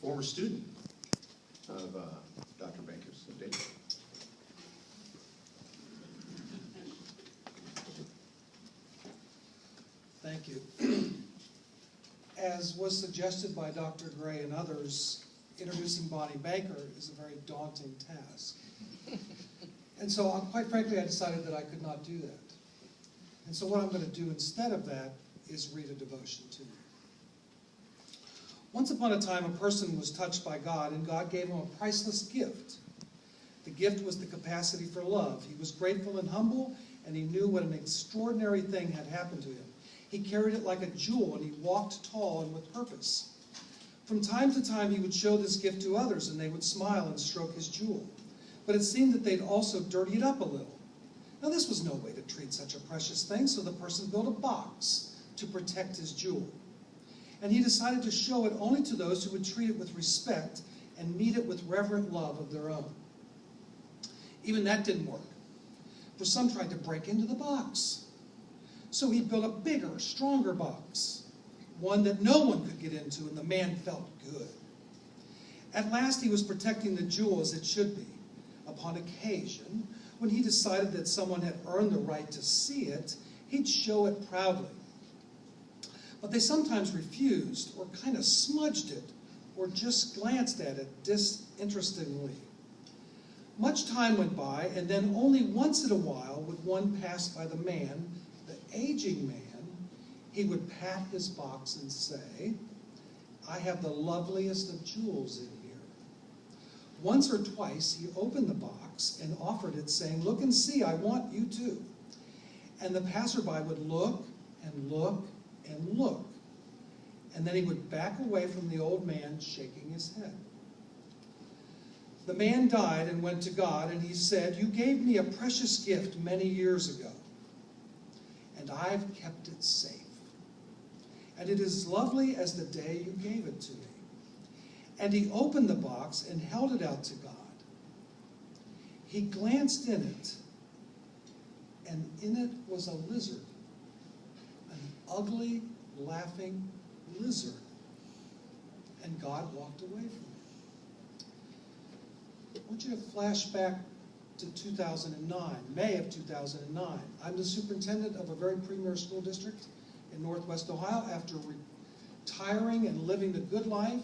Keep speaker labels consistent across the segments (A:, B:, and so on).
A: former student of Dr. Banker's. So David.
B: Thank you. As was suggested by Dr. Gray and others, introducing Bonnie Banker is a very daunting task. And so, quite frankly, I decided that I could not do that. And so what I'm going to do instead of that is read a devotion to you. Once upon a time, a person was touched by God, and God gave him a priceless gift. The gift was the capacity for love. He was grateful and humble, and he knew what an extraordinary thing had happened to him. He carried it like a jewel, and he walked tall and with purpose. From time to time, he would show this gift to others, and they would smile and stroke his jewel. But it seemed that they'd also dirty it up a little. Now, this was no way to treat such a precious thing, so the person built a box to protect his jewel. And he decided to show it only to those who would treat it with respect and meet it with reverent love of their own. Even that didn't work, for some tried to break into the box. So he built a bigger, stronger box, one that no one could get into, and the man felt good. At last he was protecting the jewel as it should be. Upon occasion, when he decided that someone had earned the right to see it, he'd show it proudly. But they sometimes refused, or kind of smudged it, or just glanced at it disinterestedly. Much time went by, and then only once in a while would one pass by the man, the aging man. He would pat his box and say, "I have the loveliest of jewels in here." Once or twice he opened the box and offered it, saying, "Look and see, I want you too." And the passerby would look and look and look, and then he would back away from the old man, shaking his head. The man died and went to God, and he said, "You gave me a precious gift many years ago, and I've kept it safe. And it is lovely as the day you gave it to me." And he opened the box and held it out to God. He glanced in it, and in it was a lizard, an ugly, laughing lizard. And God walked away from it. I want you to flash back to 2009, May of 2009. I'm the superintendent of a very premier school district in Northwest Ohio. After retiring and living the good life,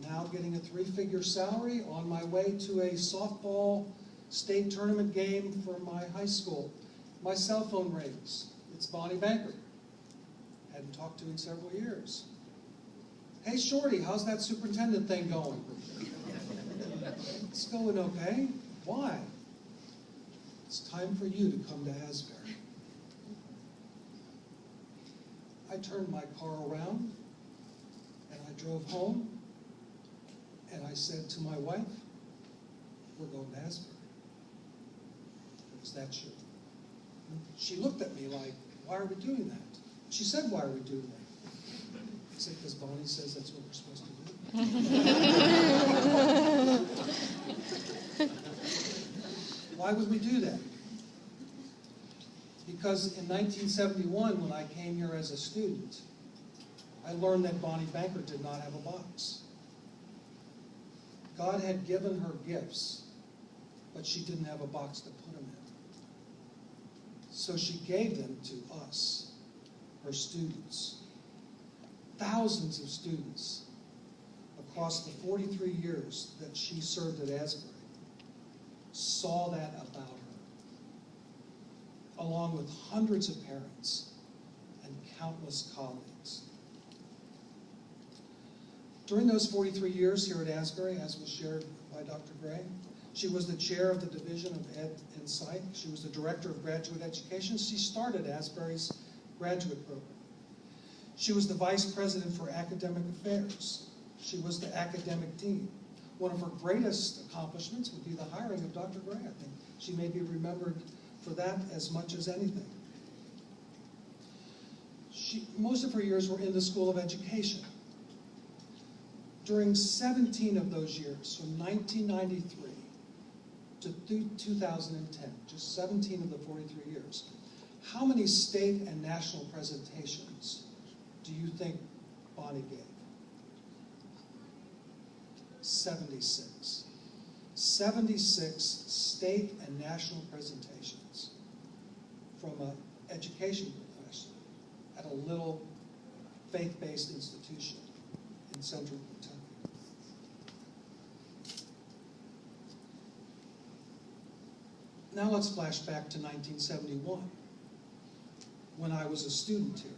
B: now getting a 3-figure salary, on my way to a softball state tournament game for my high school. My cell phone rings. It's Bonnie Banker. Hadn't talked to in several years. "Hey, Shorty, how's that superintendent thing going?" "It's going okay." "Why?" "It's time for you to come to Asbury." I turned my car around, and I drove home, and I said to my wife, "We're going to Asbury." "Is that true?" She looked at me like, "Why are we doing that?" She said, "Why are we doing that?" I said, "Because Bonnie says that's what we're supposed to do." Why would we do that? Because in 1971, when I came here as a student, I learned that Bonnie Banker did not have a box. God had given her gifts, but she didn't have a box to put them in. So she gave them to us, her students. Thousands of students across the 43 years that she served at Asbury saw that about her, along with hundreds of parents and countless colleagues. During those 43 years here at Asbury, as was shared by Dr. Gray, she was the chair of the Division of Ed and Psych. She was the director of graduate education. She started Asbury's graduate program. She was the vice president for academic affairs. She was the academic dean. One of her greatest accomplishments would be the hiring of Dr. Gray. I think she may be remembered for that as much as anything. Most of her years were in the School of Education. During 17 of those years, from 1993 to 2010, just 17 of the 43 years, how many state and national presentations do you think Bonnie gave? 76. 76 state and national presentations from an education profession at a little faith-based institution in central Kentucky. Now let's flash back to 1971, when I was a student here,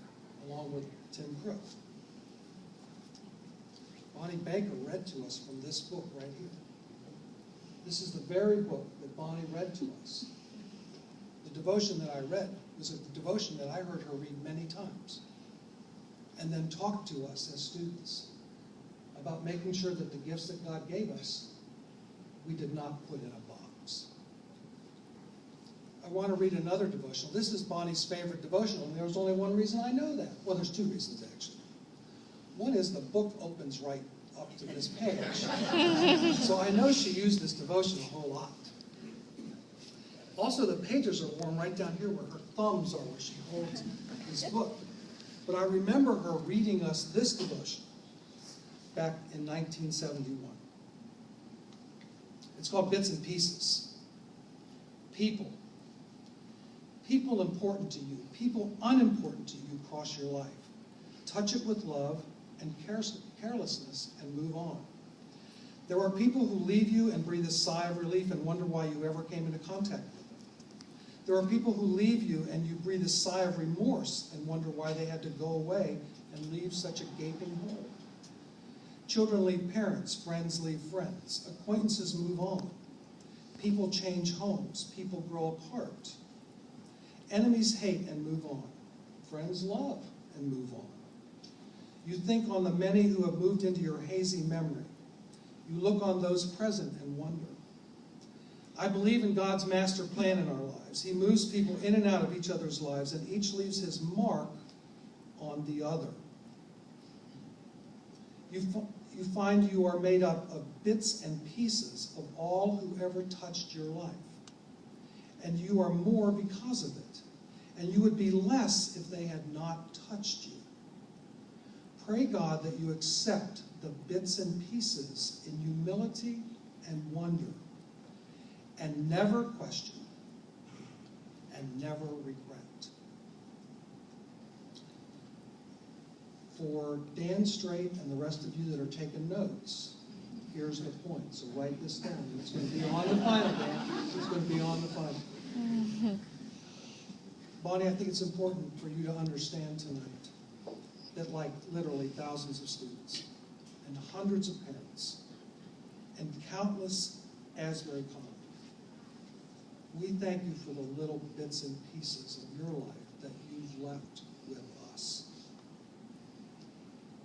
B: along with Tim Crook. Bonnie Baker read to us from this book right here. This is the very book that Bonnie read to us. The devotion that I read was a devotion that I heard her read many times, and then talk to us as students about making sure that the gifts that God gave us, we did not put in a box. I want to read another devotional. This is Bonnie's favorite devotional, and there's only one reason I know that. Well, there's two reasons, actually. One is the book opens right up to this page. So I know she used this devotion a whole lot. Also, the pages are worn right down here where her thumbs are, where she holds this book. But I remember her reading us this devotion back in 1971. It's called Bits and Pieces. People. People important to you, people unimportant to you cross your life. Touch it with love and carelessness and move on. There are people who leave you and breathe a sigh of relief and wonder why you ever came into contact with them. There are people who leave you and you breathe a sigh of remorse and wonder why they had to go away and leave such a gaping hole. Children leave parents, friends leave friends, acquaintances move on. People change homes, people grow apart. Enemies hate and move on. Friends love and move on. You think on the many who have moved into your hazy memory. You look on those present and wonder. I believe in God's master plan in our lives. He moves people in and out of each other's lives, and each leaves his mark on the other. You find you are made up of bits and pieces of all who ever touched your life. And you are more because of it. And you would be less if they had not touched you. Pray God that you accept the bits and pieces in humility and wonder, and never question, and never regret. For Dan Strait and the rest of you that are taking notes, here's the point. So write this down. It's going to be on the final, Dan. It's going to be on the final. Bonnie, I think it's important for you to understand tonight that, like literally thousands of students and hundreds of parents and countless Asbury colleagues, we thank you for the little bits and pieces of your life that you've left with us.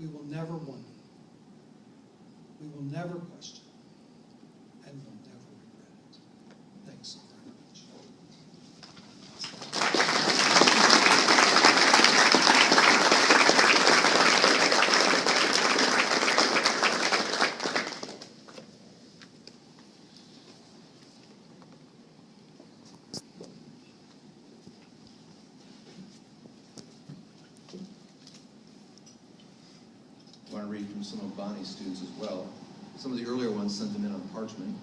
B: We will never wonder. We will never question. And we'll never regret it. Thanks very much.
A: I want to read from some of Bonnie's students as well. Some of the earlier ones sent them in on parchment.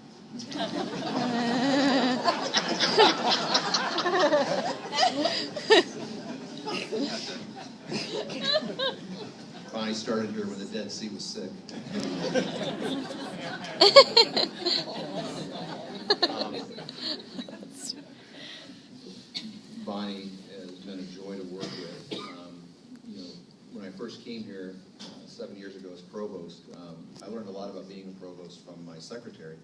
A: Bonnie started here when the Dead Sea was sick. Bonnie has been a joy to work with. When I first came here 7 years ago as provost, I learned a lot about being a provost from my secretary,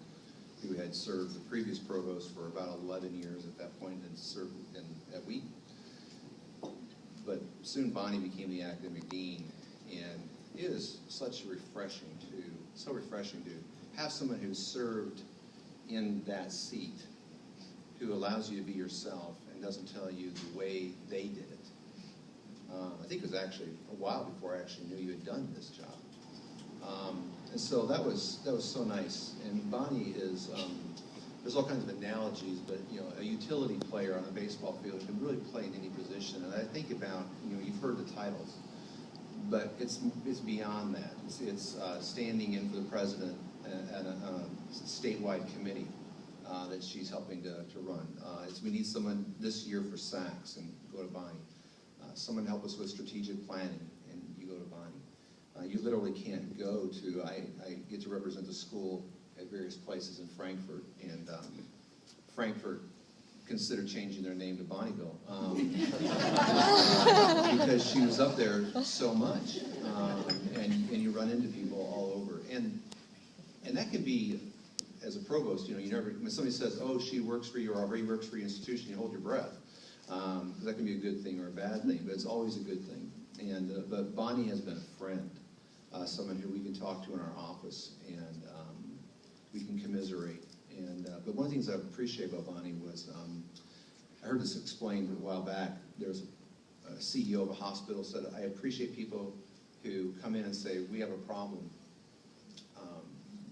A: who had served the previous provost for about 11 years at that point and served at Wheaton. But soon Bonnie became the academic dean, and it is so refreshing to have someone who served in that seat, who allows you to be yourself and doesn't tell you the way they did it. I think it was actually a while before I actually knew you had done this job. And so that was so nice. And Bonnie is, there's all kinds of analogies, but a utility player on a baseball field can really play in any position. And I think about, you've heard the titles. But it's beyond that. It's standing in for the president at a statewide committee that she's helping to run. We need someone this year for SACS, and go to Bonnie. Someone to help us with strategic planning, and you go to Bonnie. You literally can't go to, I get to represent the school at various places in Frankfurt, and Frankfurt considered changing their name to Bonnieville because she was up there so much, and you run into people all over, and that can be, as a provost, you never, when somebody says, oh, she works for you or already works for your institution, you hold your breath. That can be a good thing or a bad thing, but it's always a good thing. And but Bonnie has been a friend, someone who we can talk to in our office, and we can commiserate. And but one of the things I appreciate about Bonnie was, I heard this explained a while back. There's a CEO of a hospital said, I appreciate people who come in and say, we have a problem,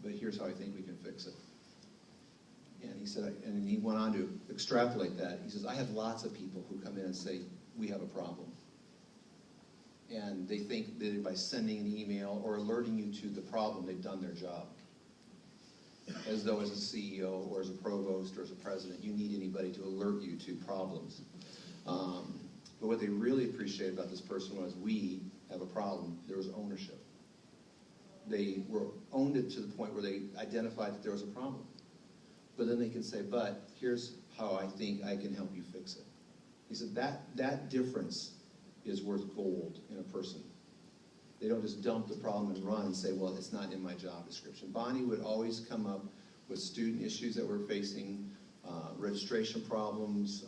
A: but here's how I think we can fix it. And he said, and he went on to extrapolate that. He says, I have lots of people who come in and say, we have a problem. And they think that by sending an email or alerting you to the problem, they've done their job. As though as a CEO or as a provost or as a president, you need anybody to alert you to problems. But what they really appreciated about this person was, we have a problem. There was ownership. They owned it to the point where they identified that there was a problem. But then they can say, but here's how I think I can help you fix it. He said that difference is worth gold in a person. They don't just dump the problem and run and say, well, it's not in my job description. Bonnie would always come up with student issues that we're facing, registration problems,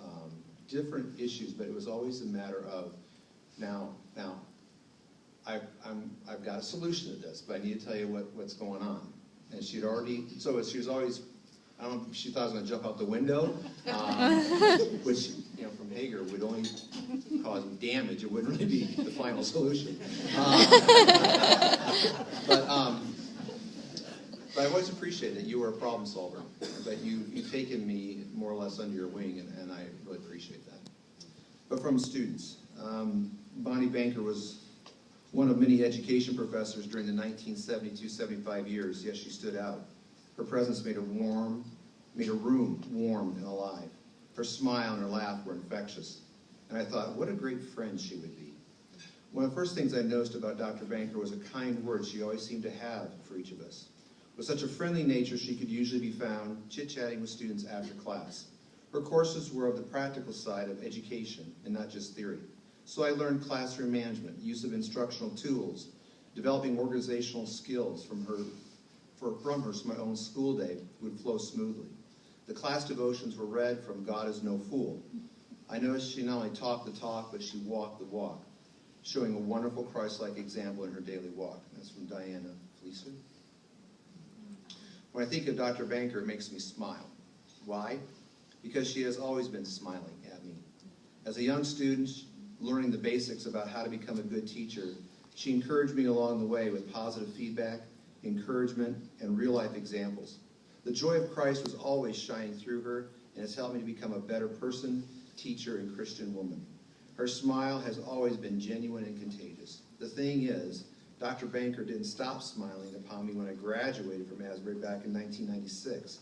A: different issues, but it was always a matter of, now, I've got a solution to this, but I need to tell you what's going on. And she was always, I don't know if she thought I was going to jump out the window, which, from Hager would only cause damage. It wouldn't really be the final solution. But I've always appreciated that you were a problem solver, that you've taken me more or less under your wing, and I really appreciate that. But from students, Bonnie Banker was one of many education professors during the 1972-75 years. Yes, she stood out. Her presence made a room warm and alive. Her smile and her laugh were infectious. And I thought, what a great friend she would be. One of the first things I noticed about Dr. Banker was a kind word she always seemed to have for each of us. With such a friendly nature, she could usually be found chit-chatting with students after class. Her courses were of the practical side of education and not just theory. So I learned classroom management, use of instructional tools, developing organizational skills from her, so my own school day would flow smoothly. The class devotions were read from God is No Fool. I noticed she not only talked the talk, but she walked the walk, showing a wonderful Christ-like example in her daily walk. That's from Diana Fleeser. When I think of Dr. Banker, it makes me smile. Why? Because she has always been smiling at me. As a young student, learning the basics about how to become a good teacher, she encouraged me along the way with positive feedback, encouragement, and real-life examples. The joy of Christ was always shining through her, and has helped me to become a better person, teacher, and Christian woman. Her smile has always been genuine and contagious. The thing is, Dr. Banker didn't stop smiling upon me when I graduated from Asbury back in 1996.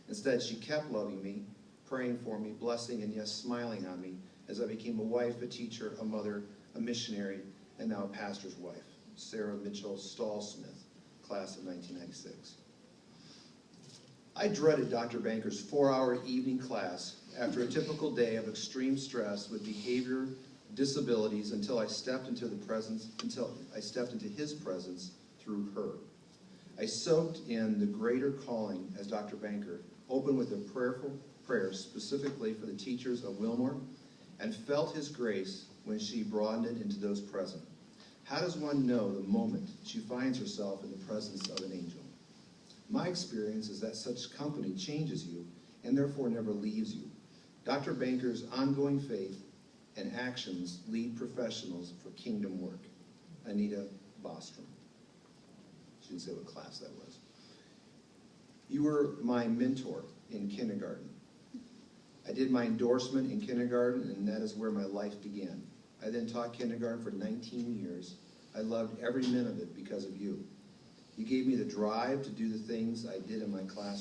A: Instead, she kept loving me, praying for me, blessing, and yes, smiling on me as I became a wife, a teacher, a mother, a missionary, and now a pastor's wife. Sarah Mitchell Stahl-Smith, class of 1996. I dreaded Dr. Banker's 4-hour evening class after a typical day of extreme stress with behavior disabilities until I stepped into his presence through her. I soaked in the greater calling as Dr. Banker, opened with a prayerful prayer specifically for the teachers of Wilmore, and felt his grace when she broadened it into those present. How does one know the moment she finds herself in the presence of an angel? My experience is that such company changes you and therefore never leaves you. Dr. Banker's ongoing faith and actions lead professionals for kingdom work. Anita Bostrom. She didn't say what class that was. You were my mentor in kindergarten. I did my endorsement in kindergarten, and that is where my life began. I then taught kindergarten for 19 years. I loved every minute of it because of you. You gave me the drive to do the things I did in my classroom.